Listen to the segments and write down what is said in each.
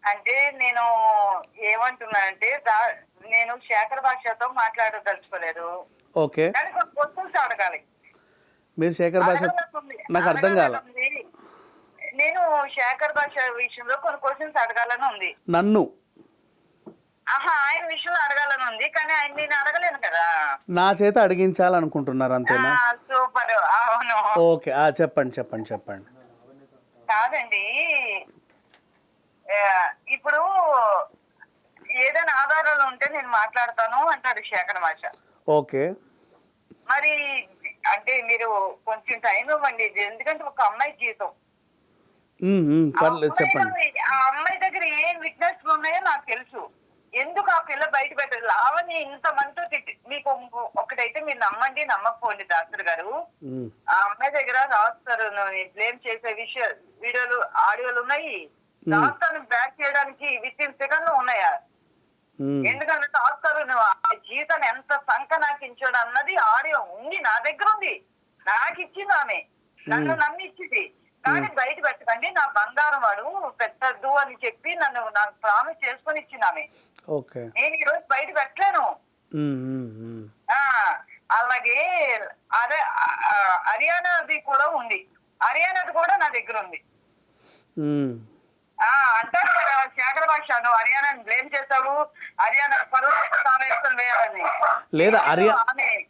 అంటే నేను ఏమంటున్నానంటే నేను శేఖర్ భాషతో మాట్లాడదలుచుకోలేదు. ఓకే. కానీ కొన్ని క్వశ్చన్స్ అడగాలి. మీరు శేఖర్ భాష అడగాలనుంది. నాకు అర్థం కాల. అడగాలనుంది. నేను శేఖర్ భాష విషయంలో కొన్ని క్వశ్చన్స్ అడగాలని ఉంది. నన్ను ఆయన విషయంలో అడగాలని ఉంది. కానీ ఆయన నేను అడగలేను కదా. నా చేత అడిగించాలనుకుంటున్నారు అంతేనా? సూపర్. అవును. ఓకే. చెప్పండి చెప్పండి చెప్పండి. కాదండి, ఇప్పుడు ఏదైనా ఆధారాలు ఉంటే నేను మాట్లాడతాను అంటాడు శేఖర్ భాష. ఓకే. మరి అంటే మీరు కొంచెం టైం ఇవ్వండి. ఎందుకంటే ఒక అమ్మాయి జీవితం. పర్లేదు చెప్పండి. ఆ అమ్మాయి దగ్గర ఏం విట్నెస్ ఉన్నాయో నాకు తెలుసు. ఎందుకు ఆ పిల్ల బయట పెట్టదు? లావణ్య ఇంతమందితో మీకు ఒకటైతే మీరు నమ్మండి నమ్మకపోండి డాక్టర్ గారు, ఆ అమ్మాయి దగ్గర రాస్తారు బ్లేమ్ చేసే వీడియోలు ఆడియోలు ఉన్నాయి. రాస్తాను బ్యాక్ చేయడానికి విత్ ఇన్ సెకండ్ లో ఉన్నాయా? ఎందుకంటే రాస్తారు నువ్వు ఆ జీవితాన్ని ఎంత సంకనాకించాడు అన్నది ఆడియో ఉంది, నా దగ్గర ఉంది. నాకు ఇచ్చింది ఆమె, నన్ను నమ్మి ఇచ్చింది. కానీ బయట పెట్టకండి, నా బంగారం వాడు పెట్టద్దు అని చెప్పి నాకు ప్రామిస్ చేసుకొని ఇచ్చింది ఆమె. నేను ఈ రోజు బయట పెట్టలేను. అలాగే అదే హర్యానాది కూడా ఉంది. హర్యానాది కూడా నా దగ్గర ఉంది. అంటారు కదా శేఖర్ భాష, నువ్వు హర్యానాని బ్లేమ్ చేసావు, హర్యానా పర్వతం వేయాలని. లేదా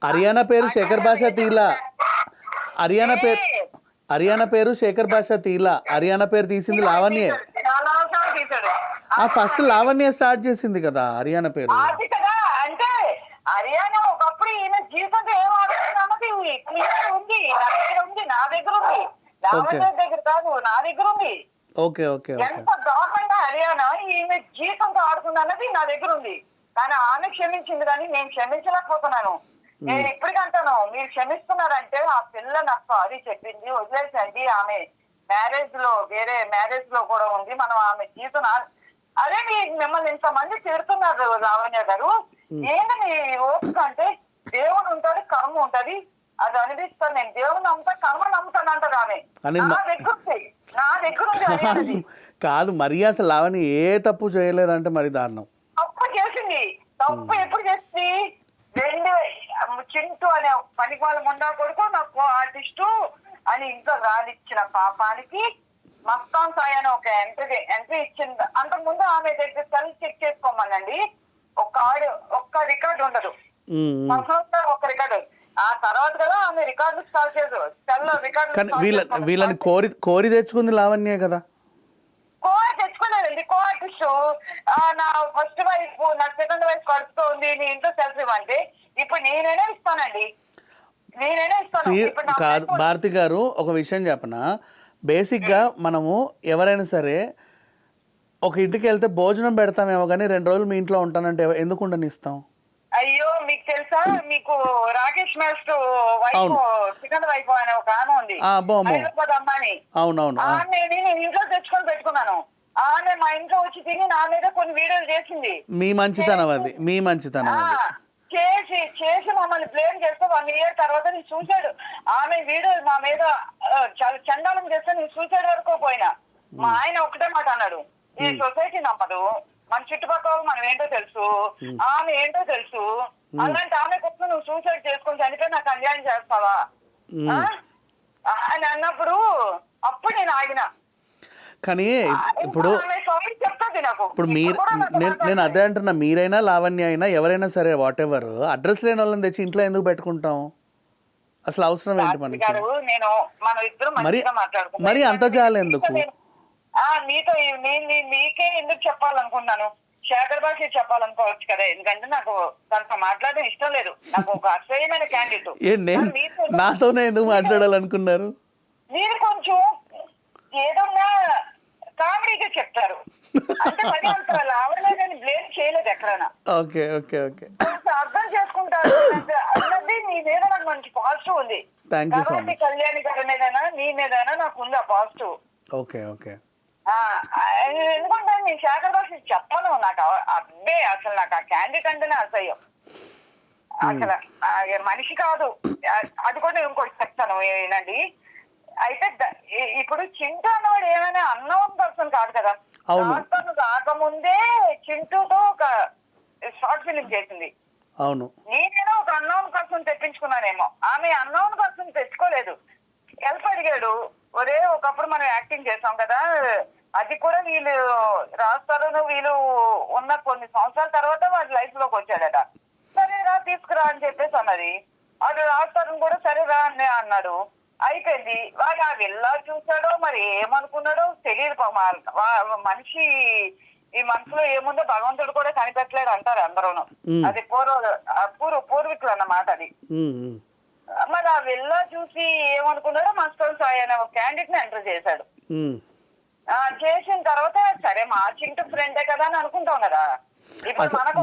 హర్యానా పేరు శేఖర్ భాష తీలా. హర్యానా పేరు శేఖర్ భాష తీలా. హర్యానా పేరు తీసింది లావణ్యే. ఫస్ట్ లావణ్య స్టార్ట్ చేసింది కదా హర్యానా పేరు. అది కదా, అంటే హర్యానా ఒకప్పుడు ఈయన జీవితంతో ఏం ఆడుతున్నది క్లియర్ ఉంది, నా దగ్గర ఉంది, నా దగ్గర ఉంది. లావణ్య దగ్గర కాదు, నా దగ్గర ఉంది. Okay okay. ఎంత దారుణంగా హర్యానా ఈమె జీవితంతో ఆడుతుంది అన్నది నా దగ్గర ఉంది. కానీ ఆమె క్షమించింది, కానీ నేను క్షమించలేకపోతున్నాను. నేను ఇప్పటికంటాను, మీరు క్షమిస్తున్నారంటే ఆ పిల్ల నాకు సారీ చెప్పింది, వదిలేసండి. ఆమె మ్యారేజ్ లో వేరే మ్యారేజ్ లో కూడా ఉంది, మనం ఆమె జీవితం అదే మిమ్మల్ని ఇంతమంది తిడుతున్నారు లావణ్య గారు. ఏంటని ఓపిక అంటే దేవుడు ఉంటాడు, కర్మ ఉంటది, అది అనిపిస్తాను. నేను దేవుడు నమ్ముతా, కర్మ నమ్ముతాను అంటారు ఆమె. నా దగ్గర ఉంది. కాదు మరి అసలు లావణ్య ఏ తప్పు చేయలేదంటే మరి దారుణం. తప్పు చేసింది. తప్పు ఎప్పుడు చేసింది? చింటూ అనే పనికి వాళ్ళ ముండా కొడుకు నాకు ఆర్టిస్టు అని ఇంట్లో రానిచ్చిన పాపానికి మస్తాన్ సాయి అని ఒక ఎంట్రీ ఇచ్చింది. అంతకుముందు ఆమె దగ్గర సెల్ చెక్ చేసుకోమనండి, ఒక్క రికార్డు ఉండదు, ఒక రికార్డు. ఆ తర్వాత కదా ఆమె రికార్డు స్టార్ట్ చేశారు. సెల్ రికార్డు వీళ్ళని కోరి తెచ్చుకుంది లావణ్యే కదా. తెచ్చుకోలేదండి. కో ఆర్టిస్ట్ నా ఫస్ట్ వైఫ్, నా సెకండ్ వైఫ్ కడుపుతోంది, నీ ఇంట్లో సెల్ఫ్ ఇవ్వండి. ఇప్పుడు నేనైనా ఇస్తానండి, నేనైనా ఇస్తాను. కాదు భారతి గారు, ఒక విషయం చెప్పనా? బేసిక్గా మనము ఎవరైనా సరే ఒక ఇంటికి వెళ్తే భోజనం పెడతామేమో కానీ 2 రోజులు మీ ఇంట్లో ఉంటానంటే ఎందుకు ఉండనిస్తాం? అయ్యో మీకు తెలుసా, మీకు Rakesh master wife, second wife అనే ఒక ఆమె ఉంది, అమ్మాని. అవునవును. ఆమె నేను ఇంట్లో తెచ్చుకొని పెట్టుకున్నాను. ఆమె మా ఇంట్లో వచ్చి తిని నా మీద కొన్ని వీడియోలు చేసింది. మీ మంచితనం అది, మీ మంచితనం చేసి మమ్మల్ని బ్లేమ్ చేస్తే 1 year తర్వాత నేను సూసైడ్, ఆమె వీడియో మా మీద చాలా చండాలం చేస్తే నేను సూసైడ్ వరకు పోయినా. మా ఆయన ఒకటే మాట అన్నాడు, ఈ సొసైటీ నమ్మదు, మన చుట్టుపక్కల మనం ఏంటో తెలుసు, ఆమె ఏంటో తెలుసు, అలాంటి ఆమె కోసం నువ్వు సూసైడ్ చేసుకుని చనిపోయి నాకు అన్యాయం చేస్తావా అని అన్నప్పుడు అప్పుడు నేను ఆగిన. కానీ ఇప్పుడు నేను అదే అంటున్నా, మీరైనా లావణ్య అయినా ఎవరైనా సరే వాట్ ఎవర్, అడ్రస్ లేని వాళ్ళని తెచ్చి ఇంట్లో ఎందుకు పెట్టుకుంటాం? అసలు అవసరం ఏంటి మనకి? మరి అంత చాలు ఎందుకు? నీతో నీకే ఎందుకు చెప్పాలనుకున్నాను, శేఖర్ భాష చెప్పాలనుకోవచ్చు కదా. ఎందుకంటే నాకు తనతో మాట్లాడడం ఇష్టం లేదు, నాకు ఒక అసహ్యమైన క్యాండిడేట్. నాతోనే ఎందుకు మాట్లాడాలనుకున్నారు? మీరు కొంచెం ఏదన్నా కామెడీగా చెప్తారు, అంటే మరి అంత లావణ్యని బ్లేమ్ చేయలేదు ఎక్కడైనా. ఓకే ఓకే ఓకే, అర్థం చేసుకుంటారు అన్నది మీ మీద నాకు మంచి పాజిటివ్ ఉంది. కాబట్టి కళ్యాణి గారి మీదైనా నీ మీదైనా నాకు ఉంది ఆ పాజిటివ్. Okay okay. ఎందుకంటే నేను శేఖర్ భాష చెప్పను, నాకు అబ్బే అసలు నాకు ఆ క్యాండిడేట్ అంటేనే అసహ్యం. అసలు మనిషి కాదు. అది కూడా ఇంకోటి చెప్తాను ఏనండి. అయితే ఇప్పుడు చింటూ అన్నవాడు ఏమైనా అన్నోన్ పర్సన్ కాదు కదా, ముందే చింటూతో ఒక షార్ట్ ఫిలిం చేసింది. అవును. నేనేదో ఒక అన్నోన్ పర్సన్ తెప్పించుకున్నానేమో, ఆమె అన్నోన్ పర్సన్ తెచ్చుకోలేదు. హెల్ప్ అడిగాడు. ఒరే ఒకప్పుడు మనం యాక్టింగ్ చేసాం కదా, అది కూడా వీళ్ళు రాస్తారు, వీళ్ళు ఉన్న కొన్ని సంవత్సరాల తర్వాత వాడి లైఫ్ లోకి వచ్చాడట. సరేరా తీసుకురా అని చెప్పేసి అన్నది. వాడు రాస్తారు కూడా సరేరా అని అన్నాడు. అయిపోయింది. వాడు ఆ వెళ్ళా చూసాడో మరి ఏమనుకున్నాడో తెలియదు. మనిషి ఈ మనసులో ఏముందో భగవంతుడు కూడా కనిపెట్టలేడు అంటారు అందరూను. అది పూర్వీకులు అన్నమాట అది. మరి ఆ వెళ్ళా చూసి ఏమనుకున్నాడో మస్టన్ సాయి అనే ఒక క్యాండిడేట్ ని ఎంటర్ చేశాడు. చేసిన తర్వాత సరే మా చింటూ ఫ్రెండే కదా అని అనుకుంటాం కదా.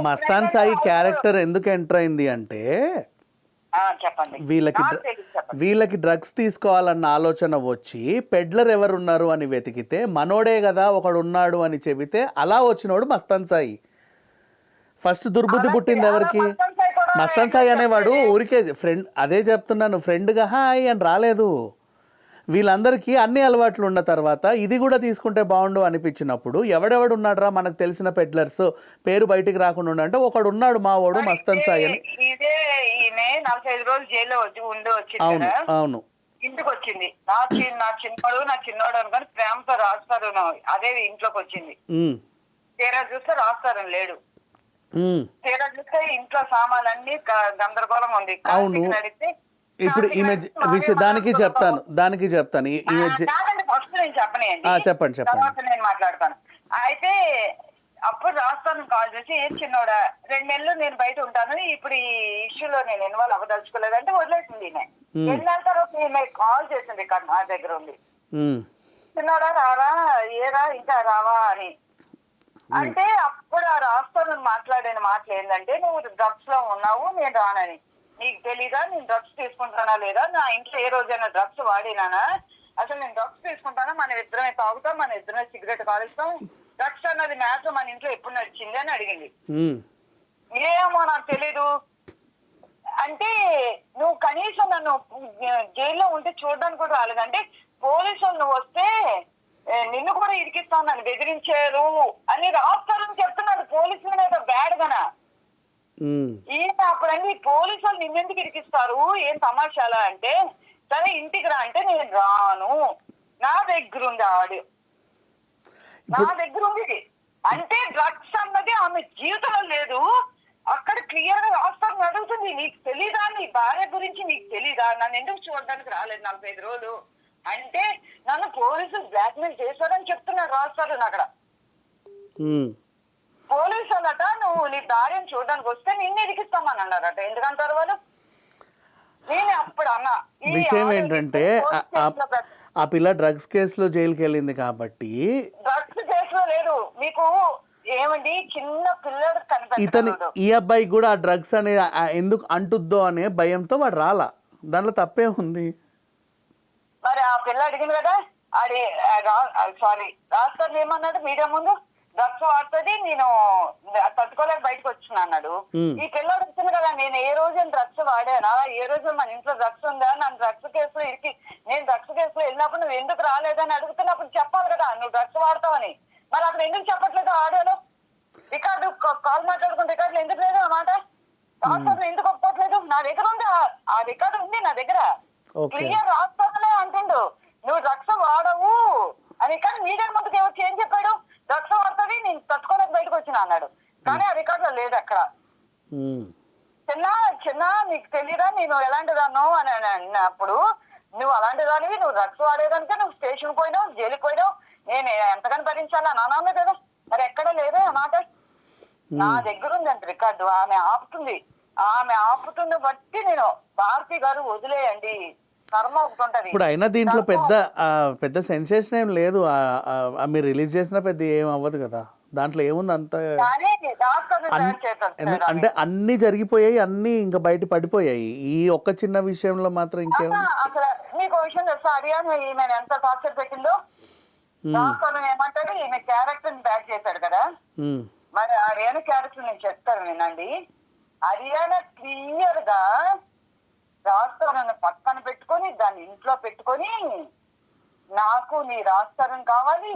మస్తాన్ సాయి క్యారెక్టర్ ఎందుకు ఎంటర్ అయింది అంటే, చెప్పండి, వీళ్ళకి డ్రగ్స్ తీసుకోవాలన్న ఆలోచన వచ్చి పెడ్లర్ ఎవరున్నారు అని వెతికితే మనోడే కదా ఒకడు ఉన్నాడు అని చెబితే అలా వచ్చినోడు మస్తాన్ సాయి. ఫస్ట్ దుర్బుద్ధి పుట్టింది ఎవరికి? మస్తాన్ సాయి అనేవాడు ఊరికే ఫ్రెండ్, అదే చెప్తున్నాను, ఫ్రెండ్గా హాయ్ అని రాలేదు. వీళ్ళందరికీ అన్ని అలవాట్లు ఉన్న తర్వాత ఇది కూడా తీసుకుంటే బాగుండు అనిపించినప్పుడు ఎవడెవడు ఉన్నాడురా మనకు తెలిసిన పెడ్లర్స్ పేరు బయటికి రాకుండా ఉండంటే ఒకడు ఉన్నాడు మా వాడు మస్తాన్ సాయి అని. ఇదే ఈమె 45 రోజులు జైల్లో ఉండి వచ్చింది. అవును అవును. ఇంటికి వచ్చింది. నా చిన్నోడు అనుకొని ప్రేమతో రాస్తారు అదే ఇంట్లోకి వచ్చింది. తీరా చూస్తే రాస్తారు లేడు. తీరా చూస్తే ఇంట్లో సామాన్లన్నీ గందరగోళం ఉంది. నడిస్తే ఇప్పుడు దానికి చెప్తాను ఫస్ట్ నేను చెప్పండి తర్వాత నేను మాట్లాడతాను. అయితే అప్పుడు రాస్తాను కాల్ చేసి, ఏం చిన్నోడా 2 నెలలు నేను బయట ఉంటాను, ఇప్పుడు ఈ ఇష్యూలో నేను ఇన్వాల్వ్ అవ్వదలుచుకోలేదంటే వదిలేసింది. ఈమె 2 నెలల తర్వాత ఈమె కాల్ చేసింది ఇక్కడ నా దగ్గర ఉంది. చిన్నోడా రారా, ఏరా ఇంకా రావా అని అంటే, అప్పుడు ఆ రాస్తాను మాట్లాడిన మాటలు ఏంటంటే, నువ్వు డ్రగ్స్ లో ఉన్నావు, నేను రానని. నీకు తెలీదా నేను డ్రగ్స్ తీసుకుంటానా లేదా, నా ఇంట్లో ఏ రోజైనా డ్రగ్స్ వాడినానా, అసలు నేను డ్రగ్స్ తీసుకుంటానా, మన ఇద్దరమే తాగుతాం, మన ఇద్దరమే సిగరెట్ కాలుస్తాం, డ్రగ్స్ అన్నది మ్యాటర్ మన ఇంట్లో ఎప్పుడు నడిచింది అని అడిగింది. ఏమో నాకు తెలీదు అంటే, నువ్వు కనీసం నన్ను జైల్లో ఉంటే చూడడానికి కూడా రాలేదంటే, పోలీసులు నువ్వు వస్తే నిన్ను కూడా ఇరికిస్తాను, నన్ను బెదిరించారు అని రాస్తారని చెప్తున్నాడు పోలీసుల మీద బ్యాడ్ గానా. ఈయన అప్పుడన్నీ పోలీసులు నిన్నెందుకు ఇరికిస్తారు, ఏం తమాషాలా అంటే, సరే ఇంటికి రా అంటే నేను రాను, నా దగ్గర ఉంది ఆడియో, నా దగ్గర ఉంది అంటే డ్రగ్స్ అన్నది ఆమె జీవితంలో లేదు. అక్కడ క్లియర్ గా రాస్తాను అడుగుతుంది, నీకు తెలీదా, నీ భార్య గురించి నీకు తెలీదా, నన్ను ఎందుకు చూడడానికి రాలేదు 45 రోజులు అంటే, నన్ను పోలీసులు బ్లాక్మెయిల్ చేశారని చెప్తున్నారు రాస్తారు అక్కడ. పోలీసు వాళ్ళట నువ్వు నీ భార్యను చూడడానికి వస్తే నిన్ను ఇరికిస్తామని అన్నారట. ఎందుకంటారు వాళ్ళు? నేను అప్పుడు అన్నా, విషయం ఏంటంటే ఆ పిల్ల డ్రగ్స్ కేసులో జైలుకి వెళ్ళింది కాబట్టి. డ్రగ్స్ కేసులో లేదు మీకు ఏమండి, చిన్న పిల్లడు ఇతని ఈ అబ్బాయి కూడా ఆ డ్రగ్స్ అనే ఎందుకు అంటుద్దో అనే భయంతో వాడు రాలా, దాంట్లో తప్పే ఉంది. మరి ఆ పిల్ల అడిగింది కదా, రాస్తారు ఏమన్నాడు మీడియా ముందు, డ్రగ్స్ వాడుతుంది, నేను తట్టుకోలేక బయటకు వచ్చిన అన్నాడు. ఈ పిల్లడు వచ్చింది కదా, నేను ఏ రోజు డ్రగ్స్ వాడానా, ఏ రోజు మన ఇంట్లో డ్రగ్స్ ఉందా, నన్ను డ్రగ్స్ కేసులో నేను డ్రగ్స్ కేసులో వెళ్ళినప్పుడు నువ్వు ఎందుకు రాలేదని అడుగుతున్నప్పుడు చెప్పాలి కదా నువ్వు డ్రగ్స్ వాడతావని. మరి అక్కడ ఎందుకు చెప్పట్లేదు ఆడియోలో? రికార్డు కాల్ మాట్లాడుకుని రికార్డులు ఎందుకు లేదు ఆ మాట? రాస్తారు ఎందుకు ఒప్పుకోవట్లేదు? నా దగ్గర ఉంది, ఆ రికార్డు ఉంది నా దగ్గర, క్లియర్ రాస్తానే అంటుండు నువ్వు డ్రగ్స్ వాడవు అని. కానీ మీడియా ముందుకు వచ్చి ఏం చెప్పాడు, డ్రగ్స్ వాడుతుంది, నేను తట్టుకోలేక బయటకు వచ్చిన అన్నాడు. కానీ ఆ రికార్డులో లేదు అక్కడ. చిన్న నీకు తెలియదా నేను ఎలాంటి దాన్నో అని అన్నప్పుడు, నువ్వు అలాంటి దానివి, నువ్వు డ్రగ్స్ వాడేదానికే నువ్వు స్టేషన్ పోయినావు, జైలుకి పోయినావు, నేను ఎంతగానో భరించాలా నాన్న కదా. మరి ఎక్కడ లేదే ఆ మాట, నా దగ్గర ఉంది అంత రికార్డు. ఆమె ఆపుతుంది బట్టి నేను, భారతి గారు వదిలేయండి, కర్మ ఒకటి ఉంటది. ఇప్పుడు అయినా దీంట్లో పెద్ద సెన్సేషన్ ఏం లేదు, మీరు రిలీజ్ చేసినా పెద్ద ఏం అవ్వదు కదా, దాంట్లో ఏముంది అంత. అంటే అన్ని జరిగిపోయాయి, అన్ని ఇంకా బయట పడిపోయాయి, ఈ ఒక్క చిన్న విషయంలో మాత్రం ఇంకేం. అసలు మీకు విషయం తెలుసా, అరియాన్ ఈమె ఎంత టార్చర్ పెట్టిందో. డాక్టర్ ఏమంటాడు, ఈమె క్యారెక్టర్ ని బ్యాక్ చేశాడు కదా, మరి అరియాన క్యారెక్టర్ నేను చెప్తాను వినండి. అరియాన క్లియర్ గా రాస్తారని పక్కన పెట్టుకొని దాన్ని ఇంట్లో పెట్టుకొని, నాకు నీ రాస్తారని కావాలి,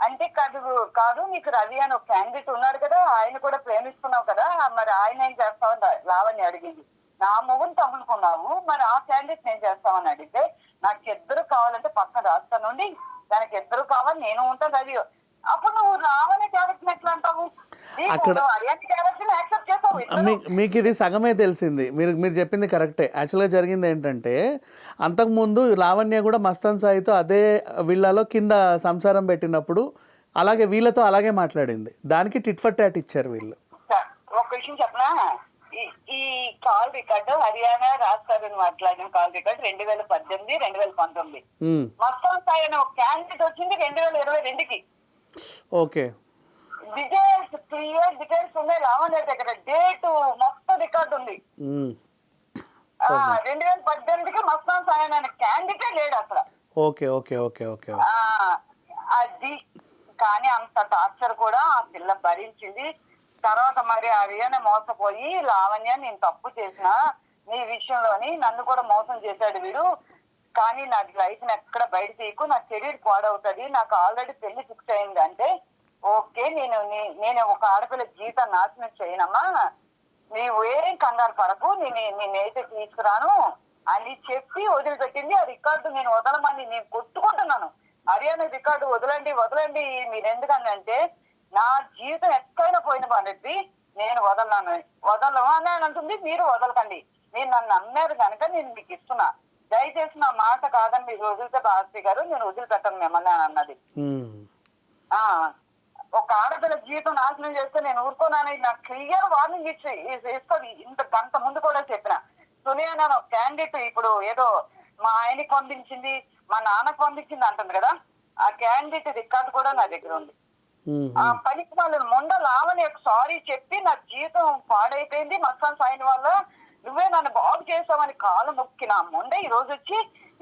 అంటే కాదు కాదు నీకు రవి అని ఒక క్యాండిడేట్ ఉన్నాడు కదా, ఆయన కూడా ప్రేమిస్తున్నావు కదా, మరి ఆయన ఏం చేస్తావని లావణ్య అడిగింది. నా మొగుని తగులుకున్నావు, మరి ఆ క్యాండిడేట్ నేను చేస్తామని అడిగితే, నాకు ఇద్దరు కావాలంటే పక్కన రాష్ట్రం నుండి దానికి ఇద్దరు కావాలి, నేను ఉంటాను రవి. అప్పుడు నువ్వు లావణ్య క్యారెక్టర్ ఎట్లా అంటావు? యాక్సెప్ట్ చేస్తావు. మీకు ఇది సగమే తెలిసింది. మీరు చెప్పింది కరెక్టే. యాక్చువల్గా జరిగింది ఏంటంటే, అంతకుముందు లావణ్య కూడా మస్తాన్ సాయితో అదే విల్లాలో కింద సంసారం పెట్టినప్పుడు అలాగే వీళ్ళతో అలాగే మాట్లాడింది. దానికి టిట్ ఫర్ టాట్ ఇచ్చారు వీళ్ళు. ఒక విషయం చెప్పనా, ఈ కాల్ రికార్డు హర్యానా రాష్ట్రాన్ని మాట్లాడిన కాల్ రికార్డు 2018, 2019. మస్తాన్ సాయి అనే ఒక క్యాండిడేట్ వచ్చింది 2022కి. ఓకే, డీటెయిల్స్ క్లియర్ డీటెయిల్స్ ఉన్నాయి లావణ్య దగ్గర, డేట్ మొత్తం రికార్డు ఉంది. 2018కి మస్తాన్ సాయి అనే క్యాండిడేట్ లేడు అసలు. Okay okay okay okay. అది కానీ అంత టార్చర్ కూడా ఆ పిల్ల భరించింది. తర్వాత మరి హర్యానా మోసపోయి, లావణ్య నేను తప్పు చేసిన నీ విషయంలోని, నన్ను కూడా మోసం చేశాడు వీడు, కానీ నా లైఫ్ ని ఎక్కడ బయట తీయకు, నా కెరీర్ పాడవుతుంది, నాకు ఆల్రెడీ పెళ్లి ఫిక్స్ అయింది అంటే, ఓకే నేను ఒక ఆడపిల్ల జీవితం నాశనం చేయనమ్మా, నీవు ఏం కంగారు పడకు, నేనైతే తీసుకురాను అని చెప్పి వదిలిపెట్టింది. ఆ రికార్డు నేను వదలమని నేను కొట్టుకుంటున్నాను, హర్యానా రికార్డు వదలండి వదలండి మీరు ఎందుకంటే, నా జీవితం ఎక్కడైనా పోయిన పనిది నేను వదలను అని అంటుంది. మీరు వదలకండి, మీరు నన్ను నమ్మారు కనుక నేను మీకు ఇస్తున్నా, దయచేసి నా మాట కాదని మీరు వదిలితే భారతి గారు నేను వదిలిపెట్టను మిమ్మల్ని అని అన్నది. ఒక ఆడపిల్ల జీవితం నాశనం చేస్తే నేను ఊరుకోనని నాకు క్లియర్ వార్నింగ్ ఇస్తుంది. ఇంత గంట ముందు కూడా చెప్పిన. సునియా ఒక క్యాండిడేట్ ఇప్పుడు ఏదో మా ఆయనకి పంపించింది, మా నాన్నకు పంపించింది అంటుంది కదా, ఆ క్యాండిడేట్ రికార్డు కూడా నా దగ్గర ఉంది. ఆ పనికి వాళ్ళని మొండ లావని సారీ చెప్పి నా జీవితం పాడైపోయింది మస్తాన్ సాయిన్ వల్ల, నువ్వే నన్ను బాగు చేసావని కాలు మొక్కిన మొండ ఈ రోజు వచ్చి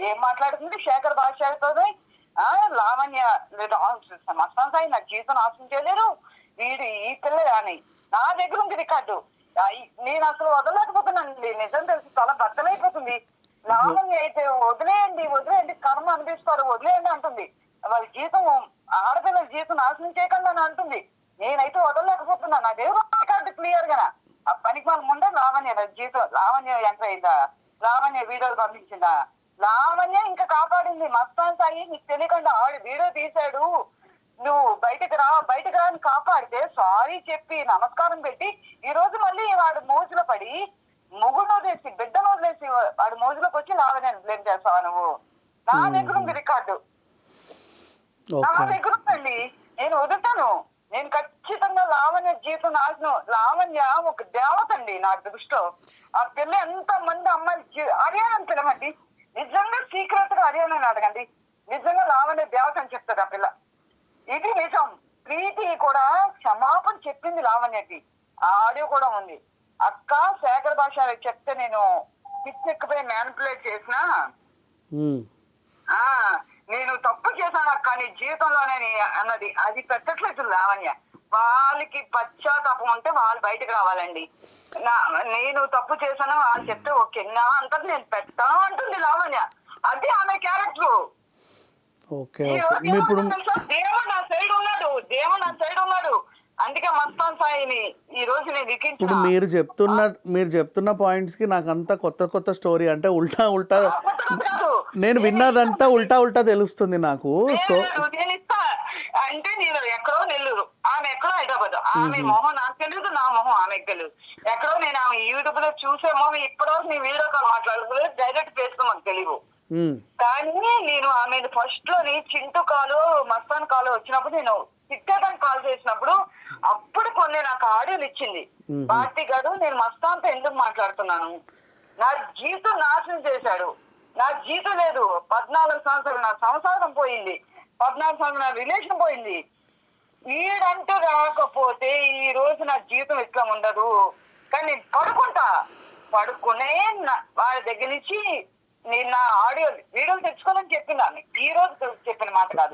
ఏం మాట్లాడుతుంది శేఖర్ భాషతో, లావణ్య మస్తాన్ సాయి నా జీవితం నాశనం చేయలేరు, వీడు ఈ పిల్ల అని నా దగ్గర ఉంది రికార్డు. నేను అసలు వదలలేకపోతున్నానండి, నిజం తెలిసి చాలా బద్దలైపోతుంది. లావణ్య అయితే వదిలేయండి కర్మ అనిపిస్తారు వదిలేయండి అంటుంది, వాళ్ళ జీవితం ఆడపిల్లల జీవితం నాశనం చేయకుండా అని అంటుంది. నేనైతే వదలలేకపోతున్నా, నా దేవుడు రికార్డు క్లియర్ గా. ఆ పనికి వాళ్ళ ముందే లావణ్య జీవితం, లావణ్య ఎంటర్ అయిందా, లావణ్య వీడియోలు పంపించిందా, లావణ్య ఇంకా కాపాడింది. మస్తాన్ సాయి నీకు తెలియకుండా ఆడు వీడియో తీశాడు, నువ్వు బయటకు రా అని కాపాడితే సారీ చెప్పి నమస్కారం పెట్టి, ఈ రోజు మళ్ళీ వాడు మోజులో పడి మొగుడు వదిలేసి బిడ్డను వదిలేసి వాడు మోజులోకి వచ్చి లావణ్య బ్లేమ్ చేస్తావా నువ్వు? నా దగ్గర ఉంది రికార్డు, నా దగ్గర ఉందండి, నేను వదులుతాను. నేను ఖచ్చితంగా లావణ్య జీవితం నాశనం. లావణ్య ఒక దేవత అండి నా దృష్టిలో. ఆ పిల్ల ఎంత మంది అమ్మాయిలు హర్యానా అని పిలవండి, నిజంగా సీక్రెట్ గా హర్యానా అడగండి, నిజంగా లావణ్య దేవత అని చెప్తుంది ఆ పిల్ల. ఇది నిజం. ప్రీతి కూడా క్షమాపణ చెప్పింది లావణ్యకి, ఆ ఆడియో కూడా ఉంది. అక్క శేఖర్ భాష చెప్తే నేను పిచ్చెక్కిపోయి మ్యానిపులేట్ చేసిన, నేను తప్పు చేశాను అక్క నీ జీవితంలోనే అన్నది, అది పెట్టట్లేదు లావణ్య. వాళ్ళకి పశ్చాత్తాపం ఉంటే వాళ్ళు బయటకు రావాలండి. నేను తప్పు చేశాను వాళ్ళు చెప్తే ఓకే, నా అంతా నేను పెట్టాను అంటుంది లావణ్య. అది ఆమె క్యారెక్టర్. దేవుడు నా సైడ్ ఉన్నాడు, అందుకే మస్తాన్ సాయిని ఈ రోజు నేను ఇప్పుడు మీరు చెప్తున్న పాయింట్స్ కి నాకంతా కొత్త స్టోరీ, అంటే ఉల్టా నేను విన్నదంతా ఉల్టా తెలుస్తుంది నాకు. సో నేను ఇస్తా అంటే, నేను ఎక్కడో నెల్లూరు, ఆమె ఎక్కడో హైదరాబాద్, ఆమె మొహం నాకు తెలియదు, నా మొహం ఆమెకు తెలియదు. ఎక్కడో నేను ఆమె యూట్యూబ్ లో చూసే మొహం ఇప్పటివరకు నేను వీడియో కాల్ మాట్లాడుకోలేదు, డైరెక్ట్ ఫేస్ లో మాకు తెలియదు. కానీ నేను ఆమె ఫస్ట్ లోని చింటూ కాలు మస్తాన్ కాలు వచ్చినప్పుడు నేను తిట్టడానికి కాల్ చేసినప్పుడు అప్పుడు కొన్ని నాకు ఆడియోలు ఇచ్చింది. భారతి గారు నేను మస్తాన్తో ఎందుకు మాట్లాడుతున్నాను, నా జీవితం నాశనం చేశాడు, నా జీవితం లేదు, 14 సంవత్సరాలు నా సంసారం పోయింది, 14 సంవత్సరాలు నా రిలేషన్ పోయింది, వీడంటూ రాకపోతే ఈ రోజు నా జీవితం ఇట్లా ఉండదు. కానీ నేను పడుకునే వాళ్ళ దగ్గర నుంచి నేను నా ఆడియో వీడియోలు తెచ్చుకోవాలని చెప్పిందాన్ని, ఈ రోజు చెప్పిన మాట కాదు.